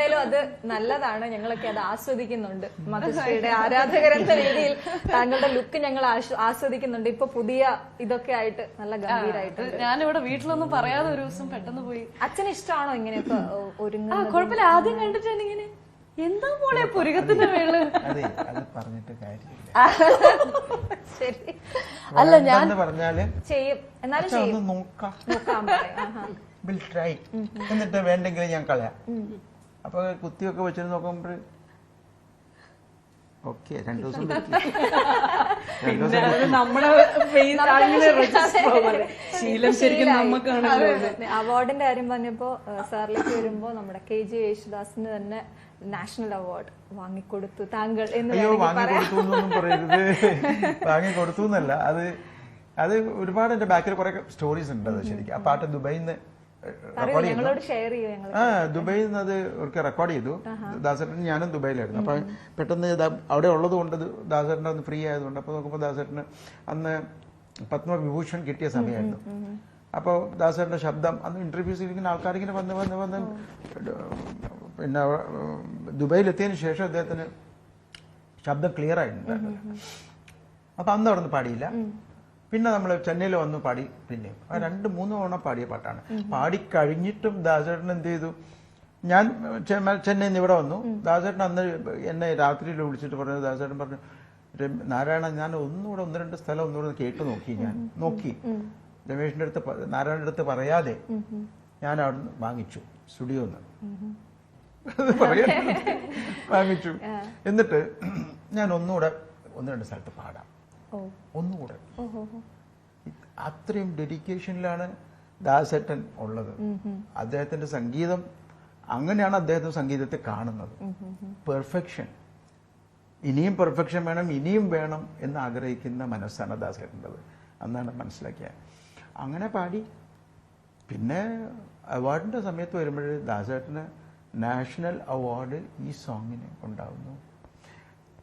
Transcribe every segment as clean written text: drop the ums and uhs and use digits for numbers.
എന്തായാലും അത് നല്ലതാണ്, ഞങ്ങളൊക്കെ അത് ആസ്വദിക്കുന്നുണ്ട്. മധുശ്രീയുടെ ആരാധകരെന്ന രീതിയിൽ താങ്കളുടെ ലുക്ക് ഞങ്ങൾ ആസ്വദിക്കുന്നുണ്ട്. ഇപ്പൊ പുതിയ ഇതൊക്കെ ആയിട്ട് നല്ല ഗംഭീരായിട്ട്. ഞാനിവിടെ വീട്ടിലൊന്നും പറയാതെ ഒരു ദിവസം പെട്ടെന്ന് പോയി. അച്ഛന് ഇഷ്ടമാണോ ഇങ്ങനെയൊക്കെ ഒരുങ്ങുന്നത്? കുഴപ്പമില്ല, ആദ്യം കണ്ടിട്ടാണ് ഇങ്ങനെ എന്താ മോളെ പുരുകത്തിന്റെ മേള്. അതെ, അത് പറഞ്ഞിട്ട് കാര്യമില്ല. ശരി, അല്ല ഞാൻ പറഞ്ഞാല് ചെയ്യും, എന്നാലും ചെയ്യും. നോക്കാൻ പറയും. Will try. എന്നിട്ട് വേണ്ടെങ്കിൽ ഞാൻ കളയാം. അപ്പൊ കുത്തിയൊക്കെ വെച്ചിട്ട് നോക്കുമ്പോൾ ഓക്കെ 2 ദിവസം അവാർഡിന്റെ കാര്യം പറഞ്ഞപ്പോ സാറിലേക്ക് വരുമ്പോ നമ്മുടെ KG യേശുദാസിന് തന്നെ നാഷണൽ അവാർഡ് വാങ്ങിക്കൊടുത്തു താങ്കൾ എന്ന്. അയ്യോ, വാങ്ങിക്കൊടുത്തു എന്നൊന്നും പറയരുത്. വാങ്ങിക്കൊടുത്തു എന്നല്ല, അത് ഒരുപാട് എന്റെ ബാക്കിൽ കുറെ സ്റ്റോറീസ് ഉണ്ട്. അത് ശരിക്കും ആ പാട്ട് ദുബൈയിൽ നിന്ന് റെക്കോർഡ് ചെയ്തു. ദുബൈയിൽ നിന്ന് അത് റെക്കോർഡ് ചെയ്തു. ദാസേട്ടന് ഞാനും ദുബൈയിലായിരുന്നു. അപ്പൊ പെട്ടെന്ന് അവിടെ ഉള്ളത് കൊണ്ട് ദാസേട്ടൻ ഒന്ന് ഫ്രീ ആയതുകൊണ്ട് അപ്പൊ നോക്കുമ്പോൾ ദാസേട്ടന് അന്ന് പത്മവിഭൂഷൺ കിട്ടിയ സമയമായിരുന്നു. അപ്പോൾ ദാസേട്ടന്റെ ശബ്ദം അന്ന് ഇന്റർവ്യൂസ് ഇരിക്കുന്ന ആൾക്കാരിങ്ങനെ വന്ന് പിന്നെ ദുബൈയിലെത്തിയതിനു ശേഷം അദ്ദേഹത്തിന് ശബ്ദം ക്ലിയർ ആയിട്ടുണ്ടായിരുന്നു. അപ്പൊ അന്ന് അവിടെ നിന്ന് പാടിയില്ല. പിന്നെ നമ്മൾ ചെന്നൈയിൽ വന്നു പാടി. പിന്നെ 2-3 തവണ പാടിയ പാട്ടാണ്. പാടിക്കഴിഞ്ഞിട്ടും ദാസേട്ടൻ എന്ത് ചെയ്തു, ഞാൻ ചെന്നൈയിൽ നിന്ന് ഇവിടെ വന്നു. ദാസേട്ടൻ അന്ന് എന്നെ രാത്രിയിൽ വിളിച്ചിട്ട് പറഞ്ഞു, ദാസേട്ടൻ പറഞ്ഞു, നാരായണ ഞാൻ ഒന്നുകൂടെ 1-2 സ്ഥലം ഒന്നുകൂടെ കേട്ടു നോക്കി. ഞാൻ നോക്കി രമേഷിന്റെ അടുത്ത് നാരായണന്റെ അടുത്ത് പറയാതെ ഞാൻ അവിടുന്ന് വാങ്ങിച്ചു, സ്റ്റുഡിയോന്ന് വാങ്ങിച്ചു. എന്നിട്ട് ഞാൻ ഒന്നുകൂടെ 1-2 സ്ഥലത്ത് പാടാം, ഒന്നുകൂടെ. അത്രയും ഡെഡിക്കേഷനിലാണ് ദാസേട്ടൻ ഉള്ളത്. അദ്ദേഹത്തിന്റെ സംഗീതം അങ്ങനെയാണ് അദ്ദേഹത്തിന്റെ സംഗീതത്തെ കാണുന്നത്. പെർഫെക്ഷൻ, ഇനിയും പെർഫെക്ഷൻ വേണം, ഇനിയും വേണം എന്ന് ആഗ്രഹിക്കുന്ന മനസ്സാണ് ദാസേട്ടൻ്റെത്. അന്നാണ് മനസ്സിലാക്കിയത്. അങ്ങനെ പാടി. പിന്നെ അവാർഡിന്റെ സമയത്ത് വരുമ്പോൾ ദാസേട്ടന് നാഷണൽ അവാർഡ് ഈ സോങ്ങിന് ഉണ്ടാവുന്നു.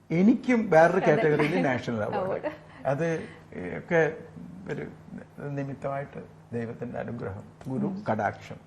എനിക്കും വേറൊരു കാറ്റഗറിയിൽ നാഷണൽ അവാർഡ്. അത് ഒക്കെ ഒരു നിമിത്തമായിട്ട് ദൈവത്തിന്റെ അനുഗ്രഹം, ഗുരു കടാക്ഷം.